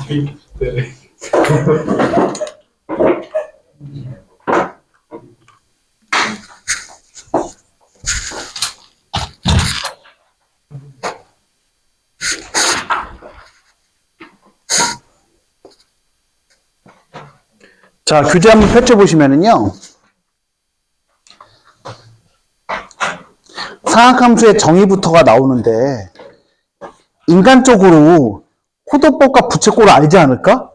네. 자, 교재 한번 펼쳐보시면은요. 상학함수의 정의부터가 나오는데, 인간적으로 호도법과 부채꼴을 알지 않을까?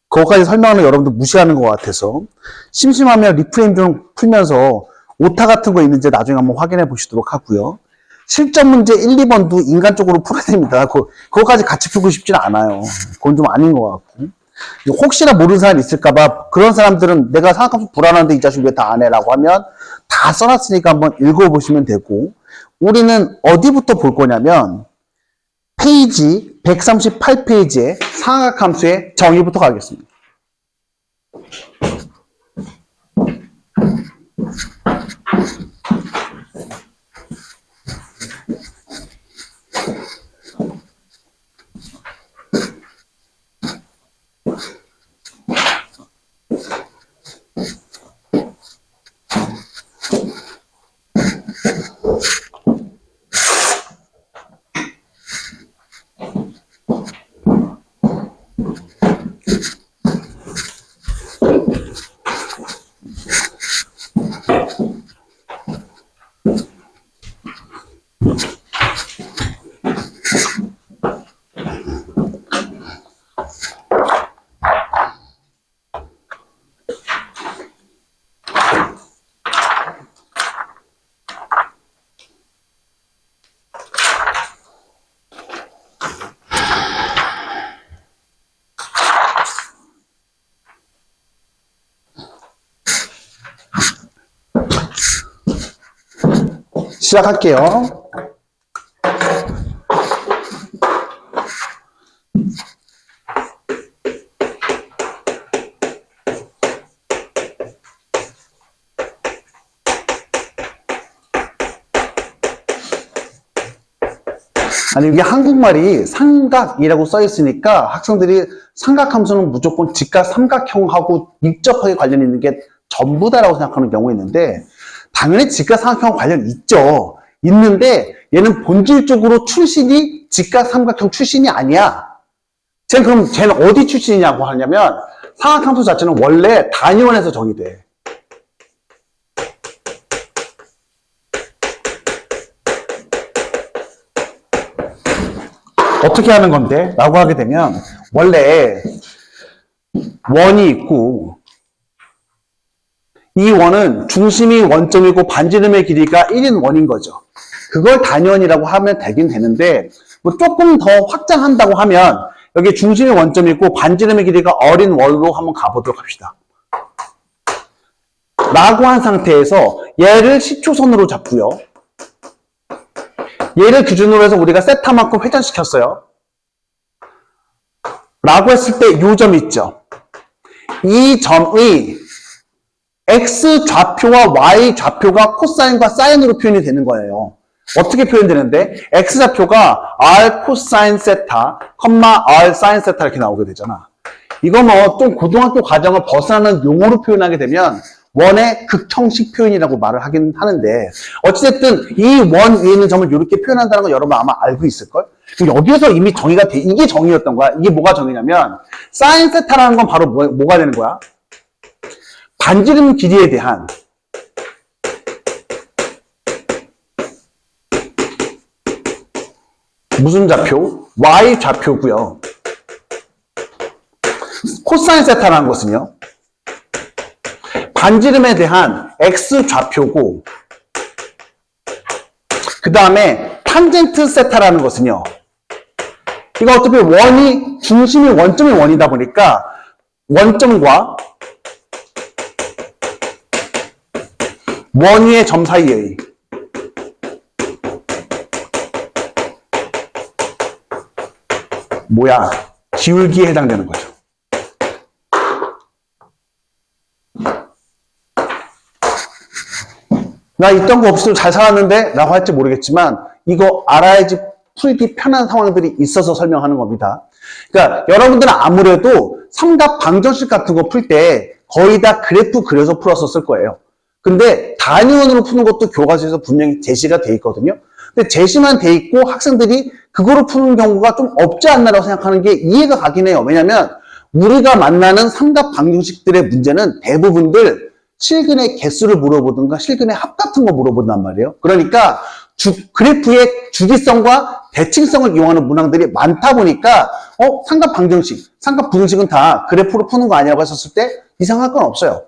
그것까지 설명하는 여러분들 무시하는 것 같아서. 심심하면 리프레임 좀 풀면서 오타 같은 거 있는지 나중에 한번 확인해 보시도록 하고요. 실전 문제 1, 2번도 인간적으로 풀어야 됩니다. 그거까지 같이 풀고 싶지는 않아요. 그건 좀 아닌 것 같고. 혹시나 모르는 사람이 있을까봐 그런 사람들은 내가 상학함수 불안한데 이 자식 왜 다 안 해라고 하면 다 써놨으니까 한번 읽어보시면 되고, 우리는 어디부터 볼 거냐면 페이지 138페이지에 상학함수의 정의부터 가겠습니다. 시작할게요. 아니, 이게 한국말이 삼각이라고 써 있으니까 학생들이 삼각함수는 무조건 직각 삼각형하고 밀접하게 관련이 있는 게 전부다라고 생각하는 경우가 있는데, 당연히 직각 삼각형 관련 있죠. 있는데 얘는 본질적으로 출신이 직각 삼각형 출신이 아니야. 그럼 쟤는 어디 출신이냐고 하냐면, 삼각함수 자체는 원래 단위원에서 정의돼. 어떻게 하는 건데? 라고 하게 되면, 원래 원이 있고, 이 원은 중심이 원점이고 반지름의 길이가 1인 원인 거죠. 그걸 단위원이라고 하면 되긴 되는데, 뭐 조금 더 확장한다고 하면 여기 중심이 원점이고 반지름의 길이가 어린 원으로 한번 가보도록 합시다. 라고 한 상태에서 얘를 시초선으로 잡고요. 얘를 기준으로 해서 우리가 세타만큼 회전시켰어요. 라고 했을 때 이 점 있죠. 이 점이 X 좌표와 Y 좌표가 코사인과 사인으로 표현이 되는 거예요. 어떻게 표현되는데? X 좌표가 R 코사인 세타, R 사인 세타 이렇게 나오게 되잖아. 이거 뭐 좀 고등학교 과정을 벗어나는 용어로 표현하게 되면 원의 극형식 표현이라고 말을 하긴 하는데, 어찌됐든 이 원 위에 있는 점을 이렇게 표현한다는 거 여러분 아마 알고 있을걸? 여기에서 이미 정의가 돼. 이게 정의였던 거야. 이게 뭐가 정의냐면, 사인 세타라는 건 바로 뭐가 되는 거야? 반지름 길이에 대한 무슨 좌표? Y 좌표고요. 코사인 세타라는 것은요, 반지름에 대한 X 좌표고, 그 다음에 탄젠트 세타라는 것은요, 이거 어차피 원이, 중심이 원점이 원이다 보니까 원점과 원 위의 점 사이의 기울기에 해당되는 거죠. 나 있던 거 없이도 잘 살았는데? 라고 할지 모르겠지만, 이거 알아야지 풀기 편한 상황들이 있어서 설명하는 겁니다. 그러니까 여러분들은 아무래도 삼각 방정식 같은 거 풀 때 거의 다 그래프 그려서 풀었었을 거예요. 근데 단위원으로 푸는 것도 교과서에서 분명히 제시가 돼 있거든요. 근데 제시만 돼 있고 학생들이 그거로 푸는 경우가 좀 없지 않나라고 생각하는 게 이해가 가긴 해요. 왜냐면 우리가 만나는 삼각 방정식들의 문제는 대부분들 실근의 개수를 물어보든가 실근의 합 같은 거 물어본단 말이에요. 그러니까 그래프의 주기성과 대칭성을 이용하는 문항들이 많다 보니까 삼각 방정식, 삼각 부등식은 다 그래프로 푸는 거 아니라고 했었을 때 이상할 건 없어요.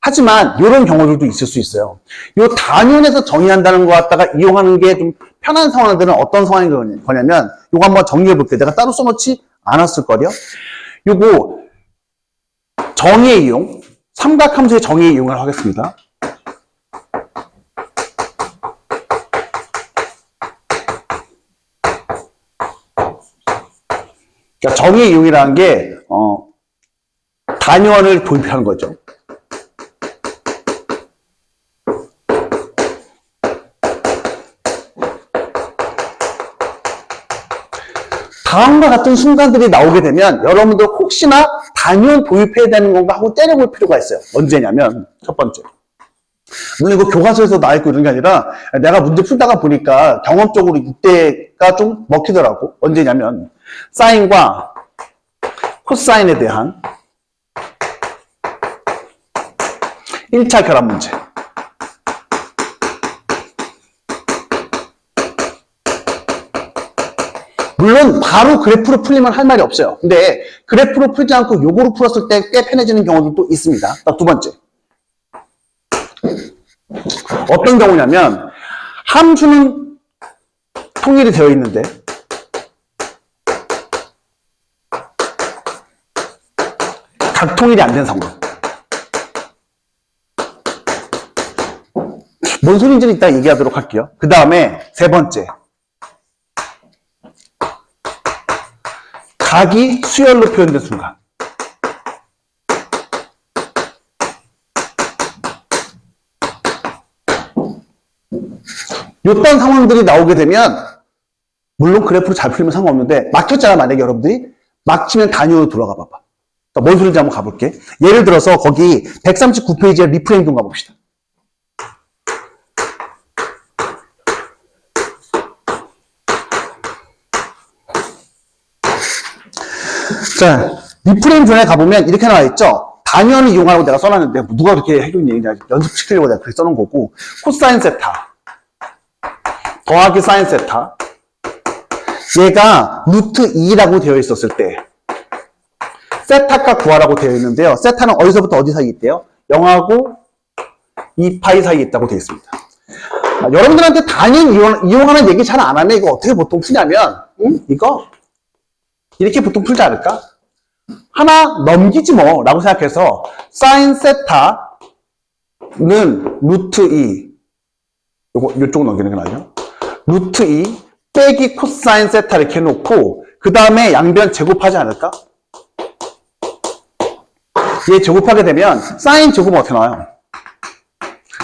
하지만 이런 경우들도 있을 수 있어요. 이 단위원에서 정의한다는 거 갖다가 이용하는 게 좀 편한 상황들은 어떤 상황인 거냐면 이거 한번 정리해 볼게요. 내가 따로 써놓지 않았을 거요. 요거 정의의 이용, 삼각함수의 정의의 이용을 하겠습니다. 그러니까 정의의 이용이라는 게 단위원을 도입하는 거죠. 다음과 같은 순간들이 나오게 되면 여러분들 혹시나 단위원 도입해야 되는 건가 하고 때려볼 필요가 있어요. 언제냐면 첫 번째. 물론 이거 교과서에서 나와 있고 이런 게 아니라 내가 문제 풀다가 보니까 경험적으로 이때가 좀 먹히더라고. 언제냐면 사인과 코사인에 대한 1차 결합 문제. 물론 바로 그래프로 풀리면 할 말이 없어요. 근데 그래프로 풀지 않고 요거로 풀었을 때 꽤 편해지는 경우도 있습니다. 두 번째. 어떤 경우냐면 함수는 통일이 되어 있는데 각통일이 안 된 상황. 뭔 소리인지는 이따 얘기하도록 할게요. 그 다음에 세 번째. 각이 수열로 표현된 순간. 이딴 상황들이 나오게 되면 물론 그래프로 잘 풀리면 상관없는데 막혔잖아. 만약에 여러분들이 막히면 단위로 돌아가 봐봐. 그러니까 뭔 소리인지 한번 가볼게. 예를 들어서 거기 139페이지에 리프레임 좀 가봅시다. 자, 리프레임 존에 가보면 이렇게 나와 있죠. 단위원을 이용하라고 내가 써놨는데 누가 그렇게 해줬니? 연습시키려고 내가 그렇게 써놓은 거고 코사인 세타 더하기 사인 세타 얘가 루트 2라고 되어 있었을 때 세타값 구하라고 되어 있는데요. 세타는 어디서부터 어디 사이에 있대요? 0하고 2파이 사이에 있다고 되어 있습니다. 여러분들한테 단위 이용하는 얘기 잘 안 하네. 이거 어떻게 보통 푸냐면 이거 이렇게 보통 풀지 않을까? 하나 넘기지 뭐 라고 생각해서 사인 세타는 루트 2 요쪽 넘기는 게 나아요. 루트 2 빼기 코사인 세타 이렇게 해놓고 그 다음에 양변 제곱하지 않을까? 얘 제곱하게 되면 사인 제곱은 어떻게 나와요?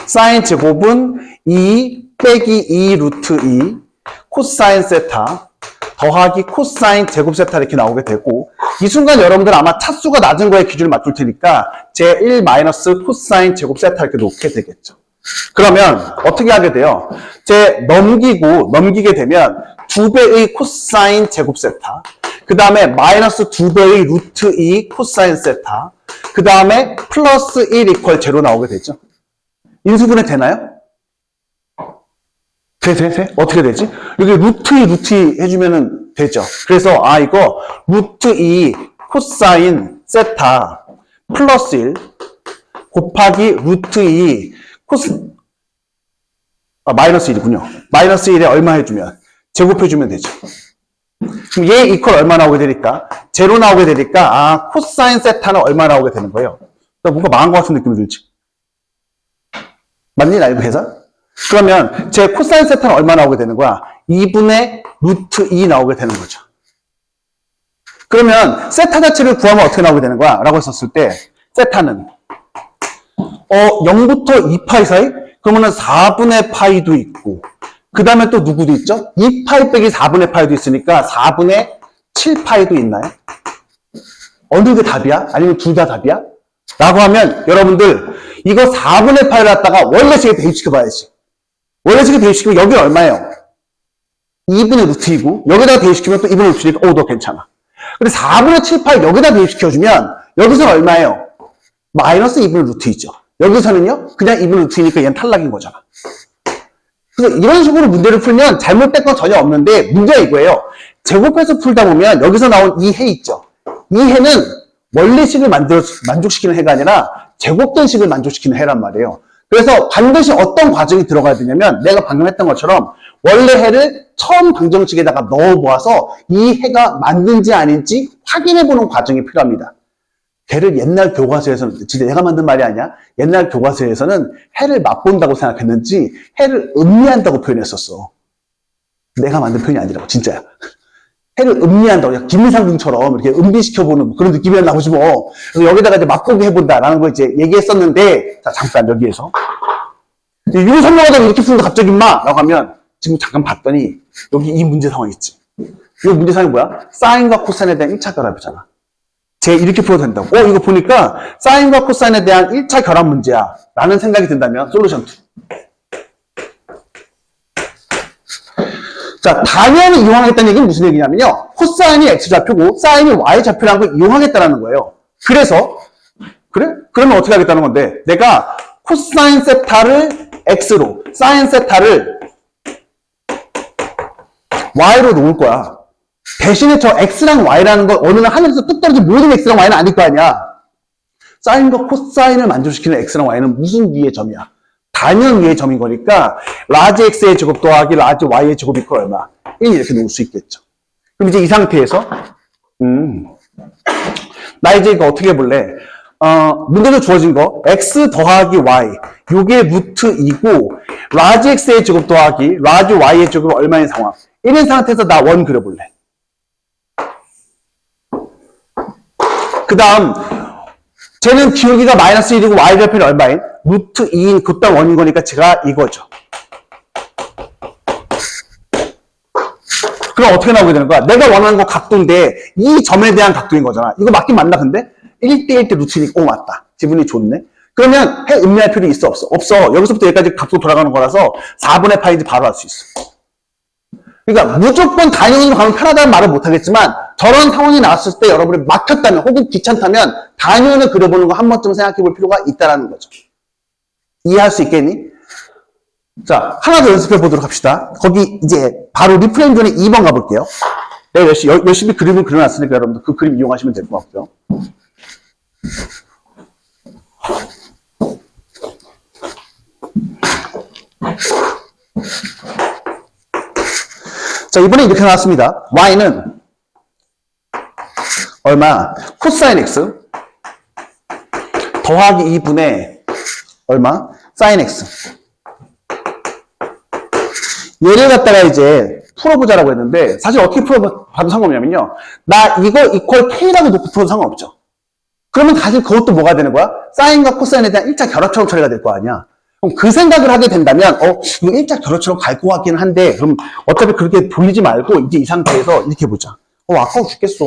사인 제곱은 2 빼기 2 루트 2 코사인 세타 더하기 코사인 제곱 세타 이렇게 나오게 되고 이 순간 여러분들 아마 차수가 낮은 거에 기준을 맞출 테니까 제1 마이너스 코사인 제곱 세타 이렇게 놓게 되겠죠. 그러면 어떻게 하게 돼요? 넘기게 되면 2배의 코사인 제곱 세타 그 다음에 마이너스 2배의 루트 2 코사인 세타 그 다음에 플러스 1 이퀄 제로 나오게 되죠. 인수분해 되나요? 돼? 어떻게 되지? 여기 루트 2 해주면은 되죠. 그래서, 이거, 루트 2 코사인 세타 플러스 1 곱하기 루트 2 마이너스 1이군요. 마이너스 1에 얼마 해주면? 제곱해주면 되죠. 그럼 얘 이퀄 얼마 나오게 되니까? 제로 나오게 되니까, 코사인 세타는 얼마 나오게 되는 거예요? 뭔가 망한 것 같은 느낌이 들지? 맞니? 나 이거 계산? 그러면 제 코사인 세타는 얼마 나오게 되는 거야? 2분의 루트 2 나오게 되는 거죠. 그러면 세타 자체를 구하면 어떻게 나오게 되는 거야? 라고 했었을 때 세타는 0부터 2파이 사이? 그러면은 4분의 파이도 있고 그 다음에 또 누구도 있죠? 2파이 빼기 4분의 파이도 있으니까 4분의 7파이도 있나요? 어느 게 답이야? 아니면 둘 다 답이야? 라고 하면 여러분들 이거 4분의 8을 갖다가 원래식에 대입시켜 봐야지. 원래식에 대입시키면 여기 얼마예요? 2분의 루트 2고 여기다가 대입시키면 또 2분의 루트 2니까 너 괜찮아. 근데 4분의 7, 8 여기다 대입시켜주면 여기서는 얼마예요? 마이너스 2분의 루트 2죠. 여기서는요 그냥 2분의 루트 2니까 얘는 탈락인 거잖아. 그래서 이런 식으로 문제를 풀면 잘못된 건 전혀 없는데 문제가 이거예요. 제곱해서 풀다 보면 여기서 나온 이 해 있죠. 이 해는 원래식을 만족시키는 해가 아니라 제곱된 식을 만족시키는 해란 말이에요. 그래서 반드시 어떤 과정이 들어가야 되냐면 내가 방금 했던 것처럼 원래 해를 처음 방정식에다가 넣어 모아서 이 해가 맞는지 아닌지 확인해 보는 과정이 필요합니다. 걔를 옛날 교과서에서는 진짜 내가 만든 말이 아니야. 옛날 교과서에서는 해를 맛본다고 생각했는지 해를 음미한다고 표현했었어. 내가 만든 표현이 아니라고 진짜야. 해를 음미한다고 김상궁처럼 이렇게 음미시켜보는 그런 느낌이었나 보지 뭐. 그래서 여기다가 이제 맛보기 해본다라는 걸 이제 얘기했었는데 자 잠깐 여기에서 이거 설명하다가 이렇게 푸는데 갑자기 라고 하면 지금 잠깐 봤더니 여기 이 문제 상황 있지. 이 문제 상황이 뭐야? 사인과 코사인에 대한 1차 결합이잖아. 쟤 이렇게 풀어도 된다고. 이거 보니까 사인과 코사인에 대한 1차 결합 문제야 라는 생각이 든다면 솔루션 2. 자, 단위를 이용하겠다는 얘기는 무슨 얘기냐면요. 코사인이 X좌표고 사인이 Y좌표라는 걸 이용하겠다는 거예요. 그래서 그래? 그러면 어떻게 하겠다는 건데 내가 코사인 세타를 X로 사인 세타를 Y로 놓을 거야. 대신에 저 X랑 Y라는 거 어느 날 하늘에서 뚝 떨어진 모든 X랑 Y는 아닐 거 아니야. 사인과 코사인을 만족시키는 X랑 Y는 무슨 위의 점이야? 단연 위의 점인 거니까 라지 X의 제곱 더하기 라지 Y의 제곱이 이퀄 얼마? 1 이렇게 놓을 수 있겠죠. 그럼 이제 이 상태에서 나 이제 이거 어떻게 해볼래? 문제로 주어진 거 X 더하기 Y 요게 루트 2고 라지 X의 제곱 더하기 라지 Y의 제곱이 얼마인 상황? 1인 상태에서 나 원 그려볼래. 그 다음 쟤는 기울기가 마이너스 1이고 Y좌표는 얼마인? 루트 2인 그딴 원인 거니까 제가 이거죠. 그럼 어떻게 나오게 되는 거야? 내가 원하는 거 각도인데 이 점에 대한 각도인 거잖아. 이거 맞긴 맞나 근데? 1대1 대 루트 2니까 맞다. 기분이 좋네. 그러면 해 음미할 필요 있어 없어? 없어. 여기서부터 여기까지 각도 돌아가는 거라서 4분의 8인지 바로 알 수 있어. 그러니까 무조건 단위원으로 가면 편하다는 말은 못하겠지만 저런 상황이 나왔을 때 여러분이 막혔다면 혹은 귀찮다면 단위원을 그려보는 거 한 번쯤 생각해 볼 필요가 있다는 거죠. 이해할 수 있겠니? 자, 하나 더 연습해 보도록 합시다. 거기 이제 바로 리프레임 전에 2번 가볼게요. 내가 열심히 그림을 그려놨으니까 여러분들 그 그림 이용하시면 될 것 같고요. 자, 이번에 이렇게 나왔습니다. Y는 얼마? 코사인 X 더하기 2분의 얼마? 사인 X. 얘를 갖다가 이제 풀어보자라고 했는데 사실 어떻게 풀어봐도 상관없냐면요. 나 이거 이퀄 K라고 놓고 풀어도 상관없죠. 그러면 사실 그것도 뭐가 되는 거야? 사인과 코사인에 대한 1차 결합처럼 처리가 될 거 아니야. 그럼 그 생각을 하게 된다면 이거 1차 결합처럼 갈 것 같기는 한데 그럼 어차피 그렇게 돌리지 말고 이제 이 상태에서 이렇게 보자. 아까워 죽겠어.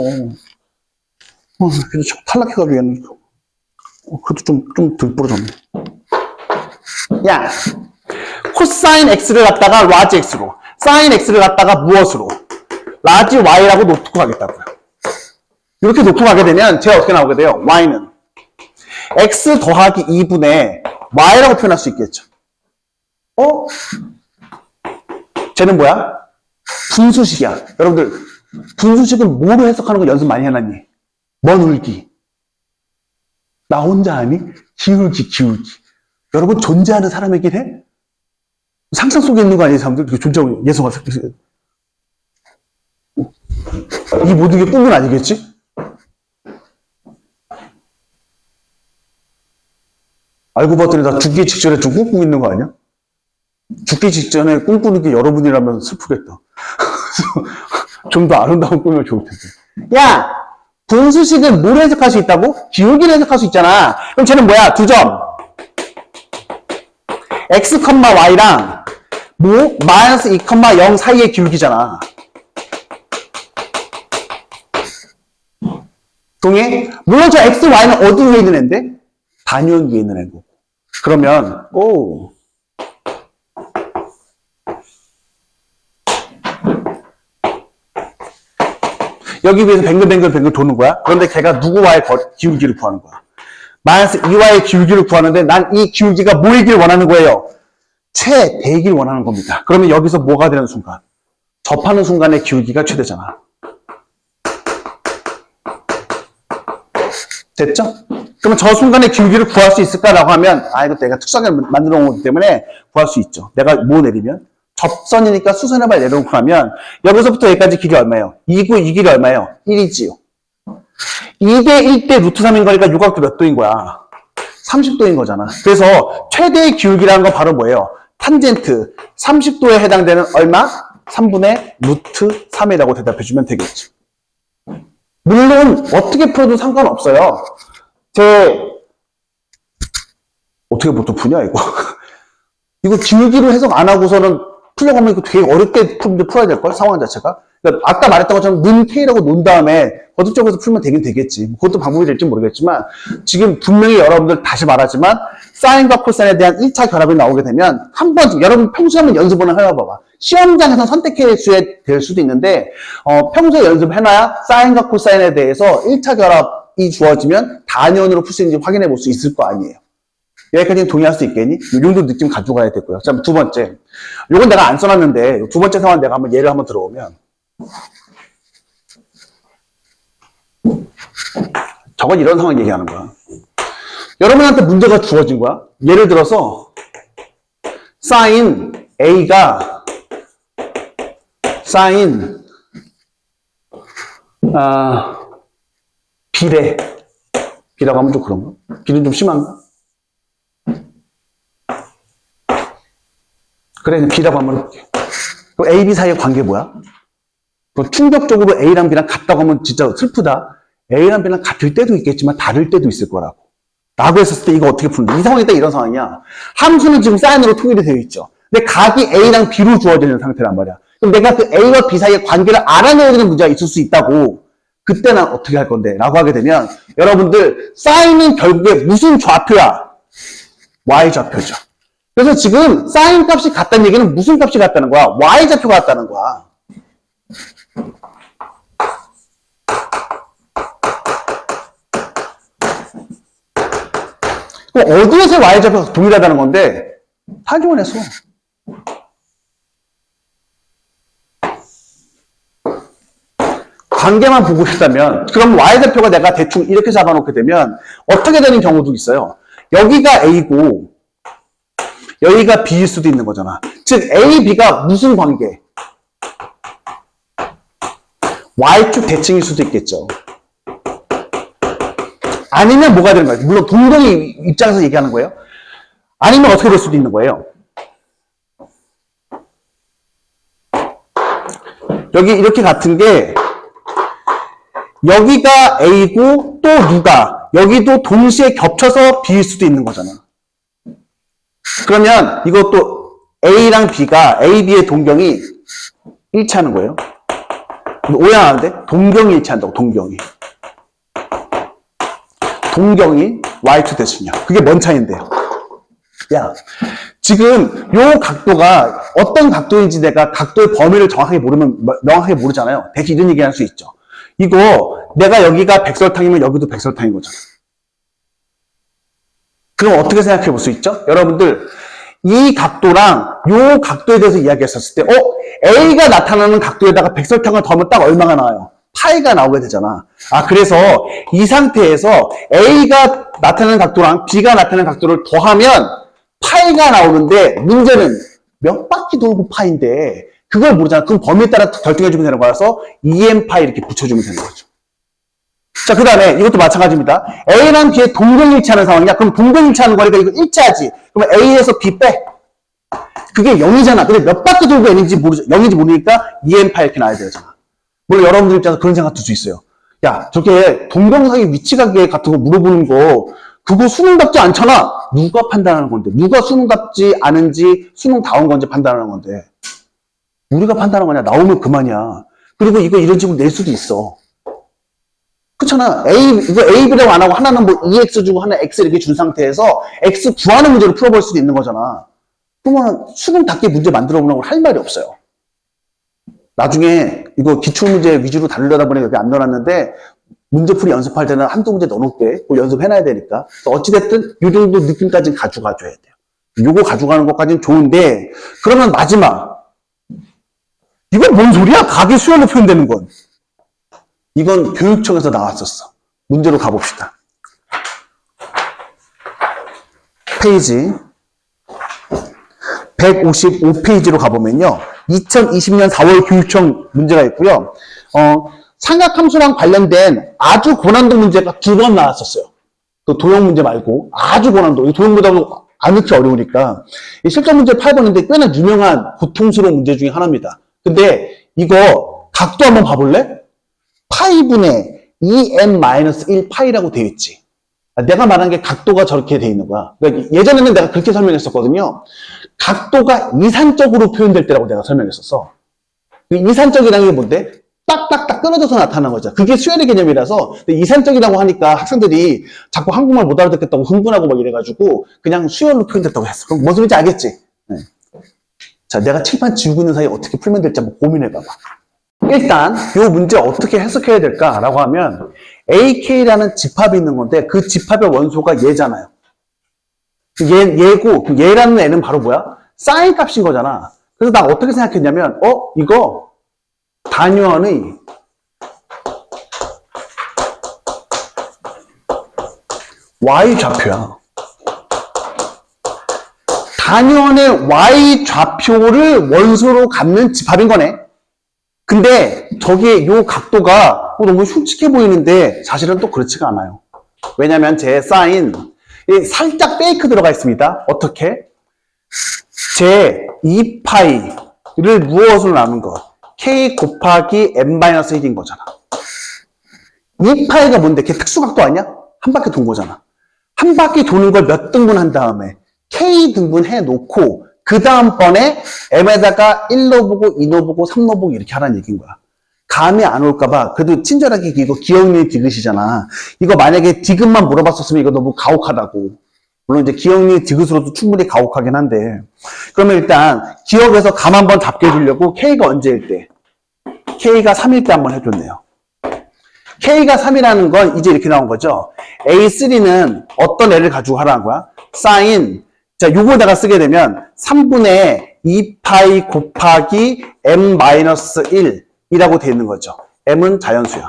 그래도 탈락해가지고 얘는 그래도 좀 덜 부러졌네. 야, 코사인 X를 갖다가 라지 X로, 사인 X를 갖다가 무엇으로? 라지 Y라고 놓고 가겠다고요. 이렇게 놓고 가게 되면 제가 어떻게 나오게 돼요? Y는 X 더하기 2분의 Y라고 표현할 수 있겠죠. 쟤는 뭐야? 분수식이야. 여러분들, 분수식은 뭐로 해석하는 거 연습 많이 해놨니? 먼 울기. 나 혼자 아니? 기울기. 여러분, 존재하는 사람이긴 해? 상상 속에 있는 거 아니에요, 사람들? 존재하고 예수가. 이 모든 게 꿈은 아니겠지? 알고 봤더니 나 죽기 직전에 좀 꿈꾸고 있는 거 아니야? 죽기 직전에 꿈꾸는 게 여러분이라면 슬프겠다. 좀 더 아름다운 꿈이면 좋을 텐데. 야! 분수식은 뭘 해석할 수 있다고? 기울기를 해석할 수 있잖아. 그럼 쟤는 뭐야? 두 점. x, y랑 마이너스 2, 0 사이의 기울기잖아. 동의해? 물론 저 x, y는 어디 위에 있는 애인데? 단위원 위에 있는 애고. 그러면 여기 위에서 뱅글뱅글 도는 거야. 그런데 걔가 누구와의 기울기를 구하는 거야. 마이너스 2와의 기울기를 구하는데 난 이 기울기가 뭐이길 원하는 거예요? 최대이길 원하는 겁니다. 그러면 여기서 뭐가 되는 순간? 접하는 순간의 기울기가 최대잖아. 됐죠? 그러면 저 순간의 기울기를 구할 수 있을까라고 하면 이거 내가 특수하게 만들어 놓은 거기 때문에 구할 수 있죠. 내가 뭐 내리면? 접선이니까 수선의 발 내려놓고 나면 여기서부터 여기까지 길이 얼마예요? 2고 이 길이 얼마예요? 1이지요. 2대 1대 루트 3인 거니까 요각도 몇 도인 거야? 30도인 거잖아. 그래서 최대의 기울기라는 건 바로 뭐예요? 탄젠트 30도에 해당되는 얼마? 3분의 루트 3이라고 대답해주면 되겠죠. 물론 어떻게 풀어도 상관없어요. 어떻게 보통 푸냐 이거. 이거 기울기로 해석 안 하고서는 풀려고 하면 이거 되게 어렵게 풀어야 될걸? 상황 자체가. 그러니까 아까 말했던 것처럼 는 K라고 논 다음에 거듭적으로 풀면 되긴 되겠지. 그것도 방법이 될지 모르겠지만 지금 분명히 여러분들 다시 말하지만 사인과 코사인에 대한 1차 결합이 나오게 되면 한번 여러분 평소에 한번 연습을 해봐봐. 시험장에서 선택해야 될 수도 있는데 평소에 연습해놔야 사인과 코사인에 대해서 1차 결합이 주어지면 단위원으로 풀 수 있는지 확인해 볼 수 있을 거 아니에요. 여기까지는 동의할 수 있겠니? 이 정도 느낌 가지고 가야 되고요. 자, 두 번째. 요건 내가 안 써놨는데, 두 번째 상황 내가 한번 예를 한번 들어오면. 저건 이런 상황 얘기하는 거야. 여러분한테 문제가 주어진 거야. 예를 들어서, 사인 A가, 사인, B래. B라고 하면 좀 그런가? B는 좀 심한가? 그래, B라고 한번 해볼게. 그럼 A, B 사이의 관계 뭐야? 충격적으로 A랑 B랑 같다고 하면 진짜 슬프다. A랑 B랑 같을 때도 있겠지만 다를 때도 있을 거라고. 라고 했었을 때 이거 어떻게 푸는데? 이 상황이 딱 이런 상황이야. 함수는 지금 사인으로 통일이 되어 있죠. 근데 각이 A랑 B로 주어지는 상태란 말이야. 그럼 내가 그 A와 B 사이의 관계를 알아내야 되는 문제가 있을 수 있다고. 그때는 어떻게 할 건데? 라고 하게 되면 여러분들 사인은 결국에 무슨 좌표야? Y좌표죠. 그래서 지금 사인 값이 같다는 얘기는 무슨 값이 같다는 거야? Y좌표가 같다는 거야. 그럼 어디에서 Y좌표가 동일하다는 건데? 타지원에서. 관계만 보고 싶다면 그럼 Y좌표가 내가 대충 이렇게 잡아놓게 되면 어떻게 되는 경우도 있어요. 여기가 A고 여기가 B일 수도 있는 거잖아. 즉 A, B가 무슨 관계? Y축 대칭일 수도 있겠죠. 아니면 뭐가 되는 거예요? 물론 동동이 입장에서 얘기하는 거예요. 아니면 어떻게 될 수도 있는 거예요. 여기 이렇게 같은 게 여기가 A고 또 누가 여기도 동시에 겹쳐서 B일 수도 있는 거잖아. 그러면 이것도 A랑 B가 A, B의 동경이 일치하는 거예요. 오해 안 하는데 동경이 일치한다고. 동경이 Y축 대칭이야. 그게 뭔 차이인데요? 야, 지금 요 각도가 어떤 각도인지 내가 각도의 범위를 정확하게 모르면 명확하게 모르잖아요. 대신 이런 얘기 할 수 있죠. 이거 내가 여기가 백설탕이면 여기도 백설탕인 거잖아. 그럼 어떻게 생각해 볼 수 있죠? 여러분들 이 각도랑 요 각도에 대해서 이야기했었을 때 A가 나타나는 각도에다가 백설탕을 더하면 딱 얼마가 나와요? 파이가 나오게 되잖아. 그래서 이 상태에서 A가 나타나는 각도랑 B가 나타나는 각도를 더하면 파이가 나오는데 문제는 몇 바퀴 돌고 파인데 그걸 모르잖아. 그럼 범위에 따라 결정해주면 되는 거라서 2n파이 이렇게 붙여주면 되는 거죠. 자, 그 다음에 이것도 마찬가지입니다. A랑 B의 동경일치하는 상황이야. 그럼 동경일치하는 거니까 이거 일치하지. 그럼 A에서 B 빼. 그게 0이잖아. 근데 몇 바퀴 돌고 N인지 모르죠. 0인지 모르니까 2n파 이렇게 나와야 되잖아. 물론 여러분들 입장에서 그런 생각 들 수 있어요. 야, 저게 동경사의 위치관계 같은 거 물어보는 거 그거 수능답지 않잖아. 누가 판단하는 건데? 누가 수능답지 않은지 수능다운 건지 판단하는 건데. 우리가 판단하는 거냐? 나오면 그만이야. 그리고 이거 이런 식으로 낼 수도 있어. 그렇잖아. 이거 A, B라고 안 하고 하나는 뭐 EX 주고 하나 X 이렇게 준 상태에서 X 구하는 문제로 풀어볼 수도 있는 거잖아. 그러면 수능 닫기 문제 만들어 보라고 할 말이 없어요. 나중에 이거 기출문제 위주로 다루려다 보니 여기 안 넣어놨는데 문제풀이 연습할 때는 한두 문제 넣어놓게 연습해놔야 되니까. 어찌됐든 이 정도 느낌까지는 가져가줘야 돼요. 요거 가져가는 것까지는 좋은데 그러면 마지막 이건 뭔 소리야? 각이 수열로 표현되는 건. 이건 교육청에서 나왔었어. 문제로 가봅시다. 페이지 155페이지로 가보면요. 2020년 4월 교육청 문제가 있고요. 삼각함수랑 관련된 아주 고난도 문제가 2번 나왔었어요. 그 도형 문제 말고 아주 고난도. 이 도형보다도 안 넣기 어려우니까. 이 실전 문제 8번인데 꽤나 유명한 고통스러운 문제 중에 하나입니다. 근데 이거 각도 한번 봐볼래? 파이분의 2n-1 파이라고 되어 있지. 내가 말한 게 각도가 저렇게 되어 있는 거야. 그러니까 예전에는 내가 그렇게 설명했었거든요. 각도가 이산적으로 표현될 때라고 내가 설명했었어. 이산적이라는 게 뭔데? 딱딱딱 끊어져서 나타나는 거죠. 그게 수열의 개념이라서 이산적이라고 하니까 학생들이 자꾸 한국말 못 알아듣겠다고 흥분하고 막 이래가지고 그냥 수열로 표현됐다고 했어. 그럼 무슨 소리인지 알겠지? 네. 자, 내가 칠판 지우고 있는 사이에 어떻게 풀면 될지 한번 고민해봐봐. 일단 이 문제 어떻게 해석해야 될까라고 하면 AK라는 집합이 있는 건데 그 집합의 원소가 얘잖아요. 얘고 얘라는 애는 바로 뭐야? 사인 값인 거잖아. 그래서 나 어떻게 생각했냐면 이거 단위원의 Y좌표야. 단위원의 Y좌표를 원소로 갖는 집합인 거네. 근데 저기에 요 각도가 너무 흉측해 보이는데 사실은 또 그렇지가 않아요. 왜냐면 제 사인 살짝 페이크 들어가 있습니다. 어떻게? 제 2파이를 무엇으로 나눈 것? K 곱하기 n-1인 거잖아. 2파이가 뭔데? 걔 특수각도 아니야? 한 바퀴 돈 거잖아. 한 바퀴 도는 걸 몇 등분 한 다음에 K 등분 해놓고 그 다음번에 m에다가 1로 보고 2로 보고 3로 보고 이렇게 하라는 얘기인 거야. 감이 안 올까봐 그래도 친절하게 이거 기억력 디귿이잖아. 이거 만약에 디귿만 물어봤었으면 이거 너무 가혹하다고. 물론 이제 기억력 디귿으로도 충분히 가혹하긴 한데 그러면 일단 기억에서 감 한번 잡게 해주려고 K가 언제일 때? K가 3일 때 한번 해줬네요. K가 3이라는 건 이제 이렇게 나온 거죠. A3는 어떤 애를 가지고 하라는 거야? 사인 자, 요거 내가 쓰게 되면 3분의 2파이 곱하기 m-1이라고 되어 있는 거죠. m은 자연수야.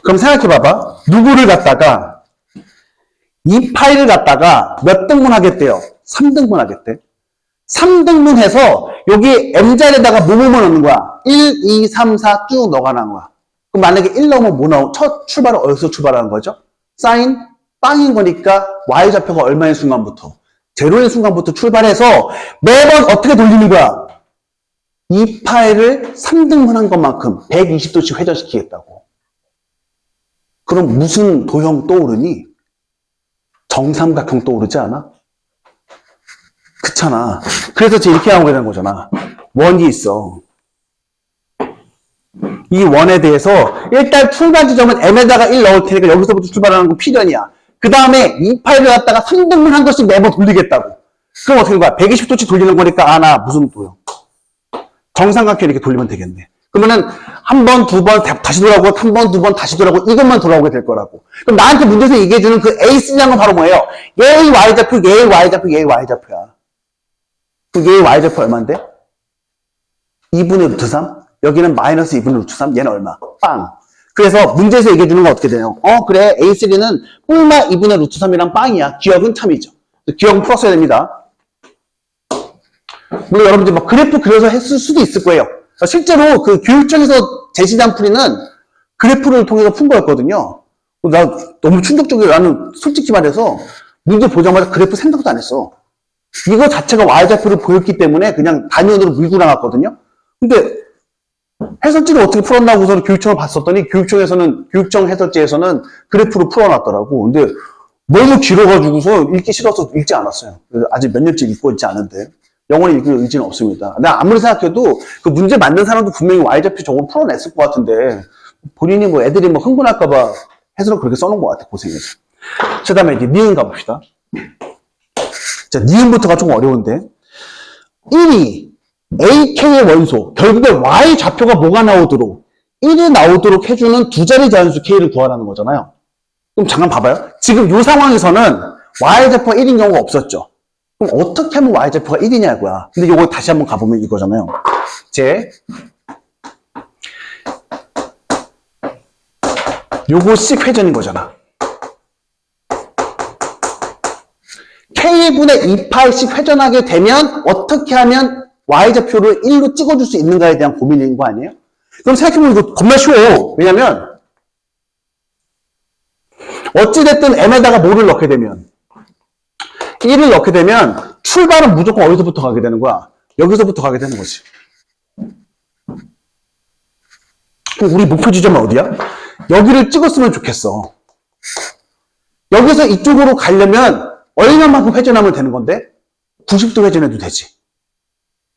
그럼 생각해봐봐. 누구를 갖다가 2파이를 갖다가 몇 등분 하겠대요? 3등분 하겠대. 3등분 해서 여기 m자리에다가 뭐뭐 넣는 거야? 1, 2, 3, 4 쭉 넣어가는 거야. 그럼 만약에 1 넣으면 뭐 나오? 첫 출발은 어디서 출발하는 거죠? 사인 빵인 거니까 Y좌표가 얼마인 순간부터? 제로인 순간부터 출발해서 매번 어떻게 돌리는 거야? 2파이를 3등분한 것만큼 120도씩 회전시키겠다고. 그럼 무슨 도형 떠오르니? 정삼각형 떠오르지 않아? 그렇잖아. 그래서 지금 이렇게 하고 있는 거잖아. 원이 있어. 이 원에 대해서 일단 출발 지점은 m에다가 1 넣을 테니까 여기서부터 출발하는 건 필연이야. 그 다음에 2파이를 갖다가 3등분 한 것씩 매번 돌리겠다고. 그럼 어떻게 된 거야? 120도씩 돌리는 거니까 나 무슨 도형? 정삼각형 이렇게 돌리면 되겠네. 그러면은 한 번, 두 번 다시 돌아오고 한 번, 두 번 다시 돌아오고 이것만 돌아오게 될 거라고. 그럼 나한테 문제에서 얘기해주는 그 A3라는 건 바로 뭐예요? 얘의 Y좌표, 얘의 Y좌표, 얘의 Y좌표야. 그럼 얘의 Y좌표 얼마인데? 2분의 루트 3? 여기는 마이너스 2분의 루트 3? 얘는 얼마? 빵. 그래서 문제에서 얘기해주는 건 어떻게 되냐고. 그래. A3는 뿔마 2분의 루트 3이랑 빵이야. 기억은 참이죠. 기억은 풀었어야 됩니다. 물론 여러분들이 막 그래프 그려서 했을 수도 있을 거예요. 실제로 그 교육청에서 제시한 풀이는 그래프를 통해서 푼 거였거든요. 나 너무 충격적이에요. 나는 솔직히 말해서 문제 보자마자 그래프 생각도 안 했어. 이거 자체가 Y좌표를 보였기 때문에 그냥 단위원으로 밀고 나갔거든요. 근데 해설지를 어떻게 풀었나고서 교육청을 봤었더니 교육청 해설지에서는 그래프로 풀어놨더라고. 근데 너무 길어가지고서 읽기 싫어서 읽지 않았어요. 아직 몇 년째 읽고 있지 않은데. 영원히 이길 의지는 없습니다. 나 아무리 생각해도 그 문제 만든 사람도 분명히 y좌표 저거 풀어냈을 것 같은데 본인이 뭐 애들이 뭐 흥분할까봐 해석을 그렇게 써놓은 것 같아, 고생해서. 그 다음에 이제 니은 가봅시다. 자, 니은부터가 좀 어려운데 1이 AK의 원소, 결국에 y좌표가 뭐가 나오도록 1이 나오도록 해주는 두 자리 자연수 K를 구하라는 거잖아요. 그럼 잠깐 봐봐요. 지금 이 상황에서는 y좌표가 1인 경우가 없었죠. 그럼 어떻게 하면 y좌표가 1이냐고요. 근데 이거 다시 한번 가보면 이거잖아요. 이제 요거씩 회전인 거잖아. K분의 2파이씩 회전하게 되면 어떻게 하면 y좌표를 1로 찍어줄 수 있는가에 대한 고민인 거 아니에요? 그럼 생각해보면 이거 겁나 쉬워. 왜냐면 어찌됐든 m에다가 뭐를 넣게 되면 1을 넣게 되면 출발은 무조건 어디서부터 가게 되는 거야? 여기서부터 가게 되는 거지. 그럼 우리 목표 지점은 어디야? 여기를 찍었으면 좋겠어. 여기서 이쪽으로 가려면 얼마만큼 회전하면 되는 건데 90도 회전해도 되지.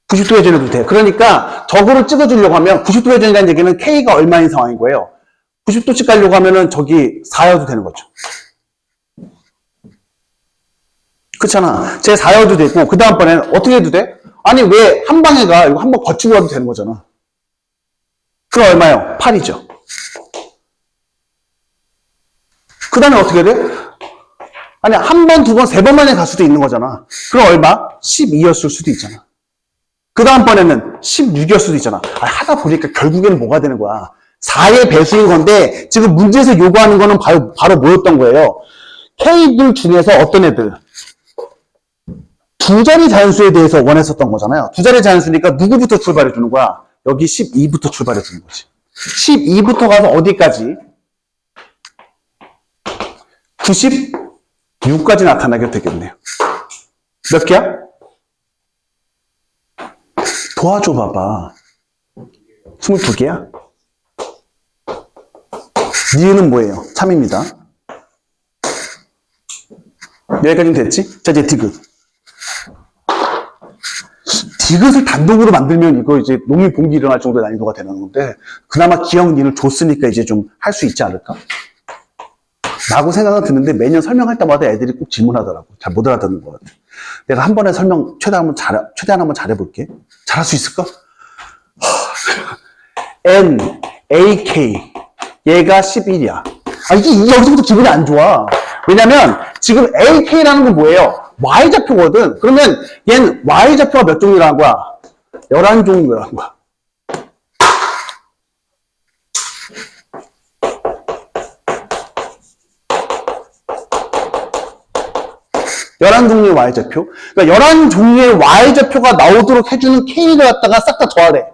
90도 회전해도 돼. 그러니까 저거를 찍어주려고 하면 90도 회전이라는 얘기는 K가 얼마인 상황인 거예요. 90도씩 가려고 하면은 저기 4여도 되는 거죠. 그렇잖아. 제 4여도 되고 그 다음번에는 어떻게 해도 돼? 아니 왜 한 방에 가? 이거 한 번 거치고 가도 되는 거잖아. 그럼 얼마요? 8이죠. 그 다음에 어떻게 돼? 아니 한 번, 두 번, 세 번 만에 갈 수도 있는 거잖아. 그럼 얼마? 12였을 수도 있잖아. 그 다음번에는 16이었을 수도 있잖아. 아니, 하다 보니까 결국에는 뭐가 되는 거야? 4의 배수인 건데 지금 문제에서 요구하는 거는 바로 뭐였던 거예요? K들 중에서 어떤 애들? 두 자리 자연수에 대해서 원했었던 거잖아요. 두 자리 자연수니까 누구부터 출발해 주는 거야? 여기 12부터 출발해 주는 거지. 12부터 가서 어디까지? 96까지 나타나게 되겠네요. 몇 개야? 도와줘 봐봐. 22개야? 니은은 뭐예요? 3입니다. 여기까지는 됐지? 자, 이제 디귿. 디귿을 단독으로 만들면 이거 이제 농민 봉기 일어날 정도의 난이도가 되는 건데, 그나마 기억 니을 줬으니까 이제 좀 할 수 있지 않을까? 라고 생각은 드는데 매년 설명할 때마다 애들이 꼭 질문하더라고. 잘 못 알아듣는 것 같아. 내가 한 번에 설명 최대한 한번 잘해볼게. 잘할 수 있을까? N, A, K. 얘가 11이야. 아, 이게 여기서부터 기분이 안 좋아. 왜냐면 지금 A, K라는 건 뭐예요? Y좌표거든. 그러면 얘는 Y좌표가 몇 종류라는 거야? 11종류라는 거야. 열한 종류의 Y좌표. 그러니까 11종류의 Y좌표가 나오도록 해주는 K를 갖다가 싹 다 더하래.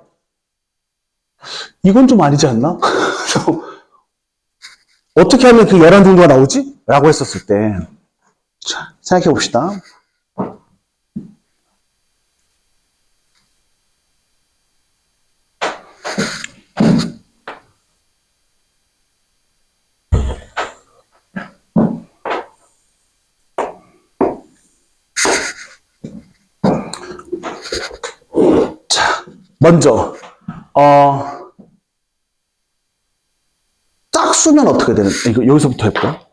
이건 좀 아니지 않나? 어떻게 하면 그 11종류가 나오지? 라고 했었을 때. 자, 생각해 봅시다. 먼저 짝수면 어떻게 되는? 이거 여기서부터 해볼까?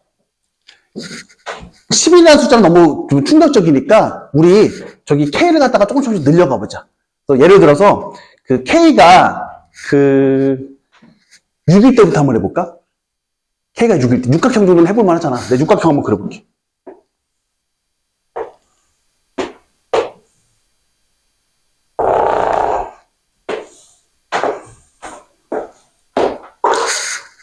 10이라는 숫자는 너무 좀 충격적이니까 우리 저기 K를 갖다가 조금씩 늘려가 보자. 예를 들어서 그 K가 그 6일 때부터 한번 해볼까? K가 6일 때 육각형 정도는 해볼만 하잖아. 내 육각형 한번 그려볼게.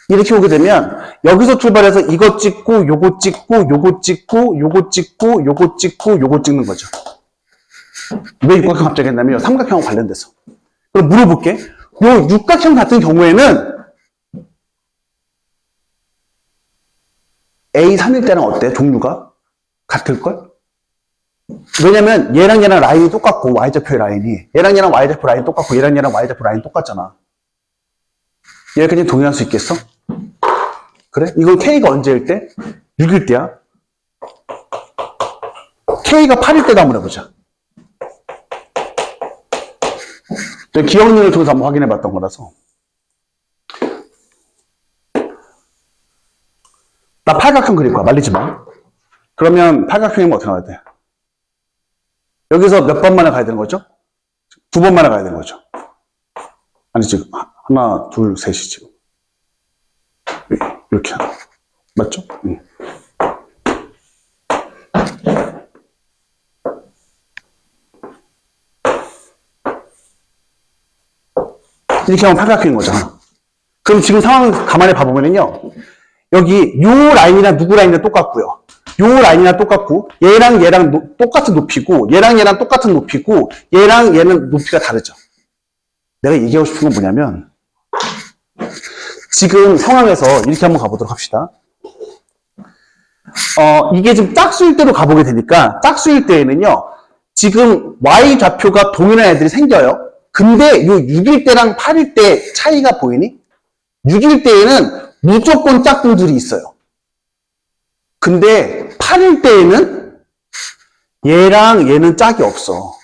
이렇게 오게 되면 여기서 출발해서 이거 찍고 요거 찍고 요거 찍고 요거 찍고 요거 찍고 요거 찍는 거죠. 왜 육각형 갑자기 했냐면 삼각형과 관련돼서. 그럼 물어볼게. 요 육각형 같은 경우에는 A3일 때는 어때? 종류가? 같을걸? 왜냐면 얘랑 라인이 똑같고 Y좌표의 라인이 얘랑 Y좌표 라인 똑같고 얘랑 Y좌표 라인 똑같잖아. 얘까지 동일할 수 있겠어? 그래? 이건 K가 언제일 때? 6일 때야. K가 8일 때도 한번 해보자. 기억력을 통해서 한번 확인해 봤던 거라서. 나 팔각형 그릴 거야. 말리지 마. 그러면 팔각형이면 어떻게 나와야 돼? 여기서 몇 번 만에 가야 되는 거죠? 2번 만에 가야 되는 거죠. 아니, 지금 하나, 둘, 셋이 지금. 이렇게 하나. 맞죠? 응. 이렇게 하면 팔각형인 거잖아. 그럼 지금 상황 가만히 봐보면요. 여기 요 라인이랑 누구 라인이랑 똑같고요. 요 라인이랑 똑같고 얘랑 얘랑 똑같은 높이고 얘랑 얘랑 똑같은 높이고 얘랑 얘는 높이가 다르죠. 내가 얘기하고 싶은 건 뭐냐면 지금 상황에서 이렇게 한번 가보도록 합시다. 이게 지금 짝수일 때로 가보게 되니까 짝수일 때에는요. 지금 Y좌표가 동일한 애들이 생겨요. 근데 요 6일 때랑 8일 때 차이가 보이니? 6일 때에는 무조건 짝꿍들이 있어요. 근데 8일 때에는 얘랑 얘는 짝이 없어.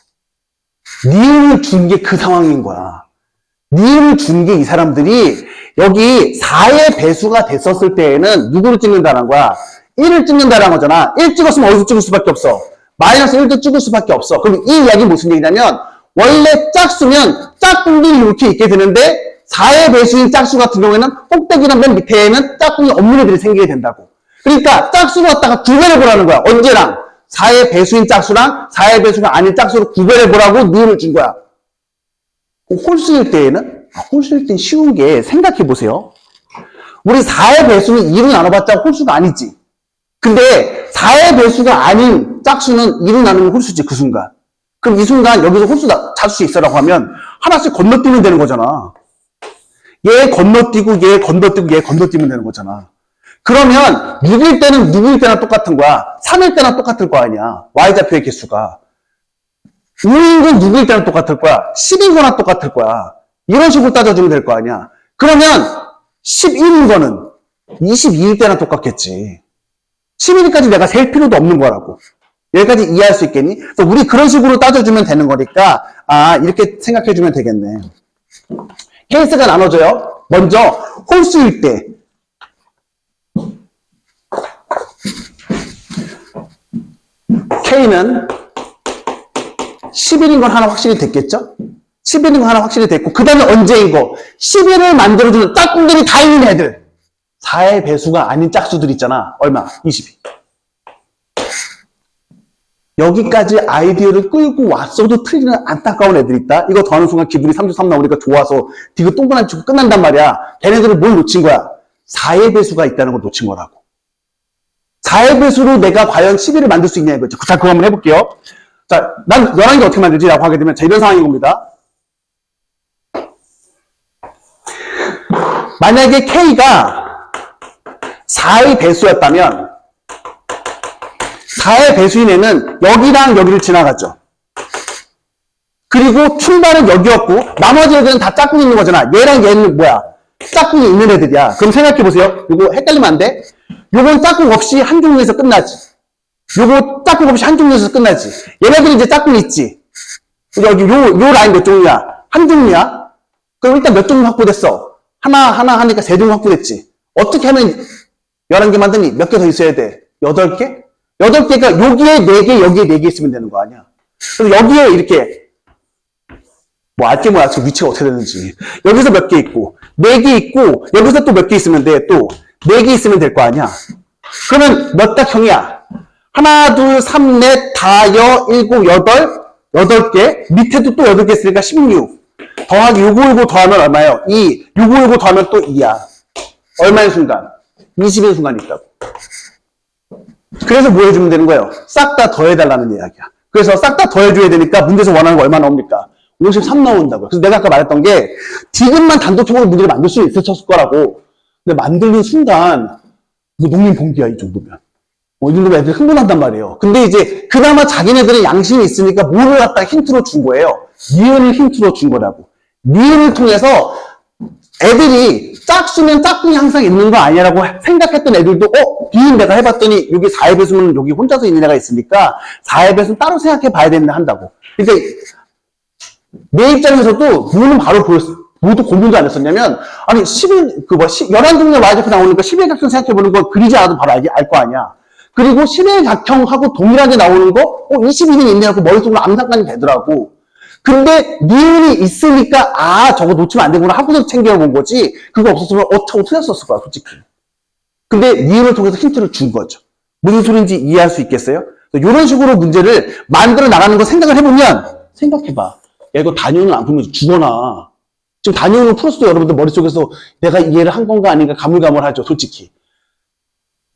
니은을 준 게 그 상황인 거야. 니은을 준 게 이 사람들이 여기 4의 배수가 됐었을 때에는 누구를 찍는다는 거야? 1을 찍는다는 거잖아. 1 찍었으면 어디서 찍을 수밖에 없어? 마이너스 1도 찍을 수밖에 없어. 그럼 이 이야기는 무슨 얘기냐면 원래 짝수면 짝꿍들이 이렇게 있게 되는데 4의 배수인 짝수 같은 경우에는 꼭대기랑 맨 밑에는 짝꿍이 없는 애들이 생기게 된다고. 그러니까 짝수를 갖다가 구별해 보라는 거야. 언제랑? 4의 배수인 짝수랑 4의 배수가 아닌 짝수를 구별해 보라고 니은을 준 거야. 홀수일 때에는? 홀수일 때는 쉬운 게 생각해 보세요. 우리 4의 배수는 2로 나눠봤자 홀수가 아니지. 근데 4의 배수가 아닌 짝수는 2로 나누면 홀수지, 그 순간. 그럼 이 순간 여기서 홀수 찾을 수 있어라고 하면 하나씩 건너뛰면 되는 거잖아. 얘 건너뛰고 얘 건너뛰고 얘 건너뛰면 되는 거잖아. 그러면 6일 때는 누구일 때나 똑같은 거야. 3일 때나 똑같을 거 아니야. Y좌표의 개수가. 5인 건 누구일 때나 똑같을 거야. 10인 거나 똑같을 거야. 이런 식으로 따져주면 될 거 아니야. 그러면 11인 거는 22일 때나 똑같겠지. 11일까지 내가 셀 필요도 없는 거라고. 여기까지 이해할 수 있겠니? 그래서 우리 그런 식으로 따져주면 되는 거니까 이렇게 생각해주면 되겠네. 케이스가 나눠져요. 먼저 홀수일 때 K는 10일인 건 하나 확실히 됐겠죠? 10일인 건 하나 확실히 됐고 그 다음에 언제인 거? 10일을 만들어주는 짝꿍들이 다 있는 애들 4의 배수가 아닌 짝수들 있잖아. 얼마? 22. 여기까지 아이디어를 끌고 왔어도 틀리는 안타까운 애들 있다. 이거 더하는 순간 기분이 33 나오니까 좋아서 디귿 똥그란 치고 끝난단 말이야. 걔네들은 뭘 놓친 거야? 4의 배수가 있다는 걸 놓친 거라고. 4의 배수로 내가 과연 11을 만들 수 있냐 이거죠. 자, 그거 한번 해볼게요. 자, 난 11개 어떻게 만들지? 라고 하게 되면 자, 이런 상황인 겁니다. 만약에 K가 4의 배수였다면 4의 배수인 애는 여기랑 여기를 지나갔죠. 그리고 출발은 여기였고 나머지 애들은 다 짝꿍이 있는 거잖아. 얘랑 얘는 뭐야? 짝꿍이 있는 애들이야. 그럼 생각해보세요. 이거 헷갈리면 안 돼. 요건 짝꿍 없이 한 종류에서 끝나지. 요거 짝꿍 없이 한 종류에서 끝나지. 얘네들이 이제 짝꿍이 있지. 여기 요 라인 몇 종류야? 한 종류야? 그럼 일단 몇 종류 확보됐어? 하나 하니까 3종류 확보됐지. 어떻게 하면 11개 만드니? 몇 개 더 있어야 돼? 8개? 8개가 여기에 4개, 여기에 4개 있으면 되는 거 아니야? 그래서 여기에 이렇게 알게 뭐야? 지금 위치가 어떻게 되는지. 여기서 몇 개 있고 4개 있고 여기서 또 몇 개 있으면 돼. 또 4개 있으면 될 거 아니야? 그러면 몇 닭형이야? 하나, 둘, 3, 넷, 다여, 7, 8개. 밑에도 또 8개 있으니까 16. 더하기 요거 더하면 얼마예요? 2. 요거 더하면 또 2야. 얼마인 순간? 20인 순간이 있다고. 그래서 뭐 해주면 되는 거예요? 싹 다 더해달라는 이야기야. 그래서 싹 다 더해줘야 되니까 문제에서 원하는 거 얼마 나옵니까? 53 나온다고요. 그래서 내가 아까 말했던 게 디귿만 단독적으로 문제를 만들 수 있었을 거라고. 근데 만들는 순간 이거 농민 봉기야 이 정도면. 이 정도면 애들이 흥분한단 말이에요. 근데 이제 그나마 자기네들은 양심이 있으니까 뭐를 갖다 힌트로 준 거예요. 니은을 힌트로 준 거라고. 니은을 통해서 애들이 짝수면 짝꿍이 항상 있는 거 아니냐라고 생각했던 애들도 니은 내가 해봤더니 여기 4의 배수면 여기 혼자서 있는 애가 있으니까 4의 배수는 따로 생각해 봐야 된다 한다고. 그러니까 내 입장에서도 문은 바로 보였어. 모두 고민도 안 했었냐면, 아니, 11등분 y좌표 나오니까 11각형 생각해보는 거 그리지 않아도 바로 알 거 아니야. 그리고 11각형하고 동일하게 나오는 거, 22는 있네 하고 머릿속으로 암산까지 되더라고. 근데 니은이 있으니까, 저거 놓치면 안 되구나 하고서 챙겨본 거지, 그거 없었으면 어쩌고 틀렸었을 거야, 솔직히. 근데 니은을 통해서 힌트를 준 거죠. 무슨 소리인지 이해할 수 있겠어요? 이런 식으로 문제를 만들어 나가는 거 생각을 해보면, 생각해봐. 야, 이거 단위는 안 풀면 죽어나. 지금 단위는 풀었어도 여러분들 머릿속에서 내가 이해를 한 건가 아닌가 가물가물하죠, 솔직히.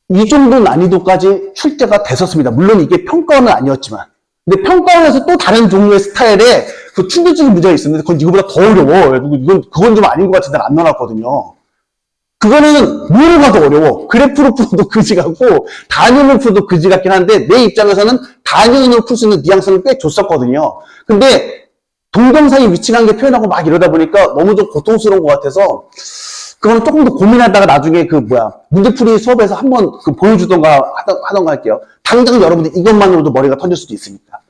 이 정도 난이도까지 출제가 됐었습니다. 물론 이게 평가원은 아니었지만. 근데 평가원에서 또 다른 종류의 스타일의 그 충격적인 문제가 있었는데 그건 이거보다 더 어려워. 그건 좀 아닌 것 같은데 안 넣어놨거든요. 그거는 뭐로 가도 어려워. 그래프로 풀어도 그지 같고 단위로 풀어도 그지 같긴 한데 내 입장에서는 단위로 풀 수 있는 뉘앙스는 꽤 줬었거든요. 근데 동정사의 위치한 게 표현하고 막 이러다 보니까 너무 좀 고통스러운 것 같아서 그거는 조금 더 고민하다가 나중에 문제풀이 수업에서 한번 보여주던가 하던가 할게요. 당장 여러분들 이것만으로도 머리가 터질 수도 있으니까.